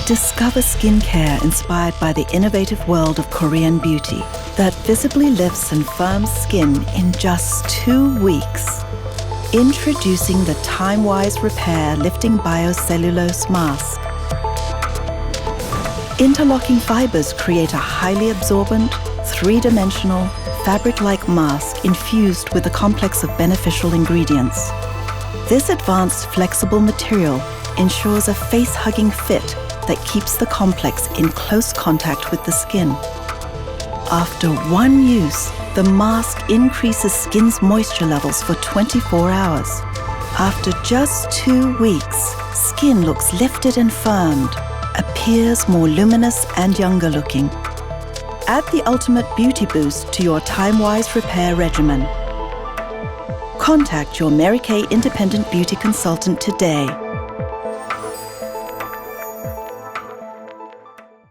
Discover skincare inspired by the innovative world of Korean beauty that visibly lifts and firms skin in just 2 weeks. Introducing the TimeWise Repair Lifting Biocellulose Mask. Interlocking fibers create a highly absorbent, three-dimensional, fabric-like mask infused with a complex of beneficial ingredients. This advanced flexible material ensures a face-hugging fit that keeps the complex in close contact with the skin. After one use, the mask increases skin's moisture levels for 24 hours. After just 2 weeks, skin looks lifted and firmed, appears more luminous and younger looking. Add the ultimate beauty boost to your TimeWise repair regimen. Contact your Mary Kay Independent Beauty Consultant today.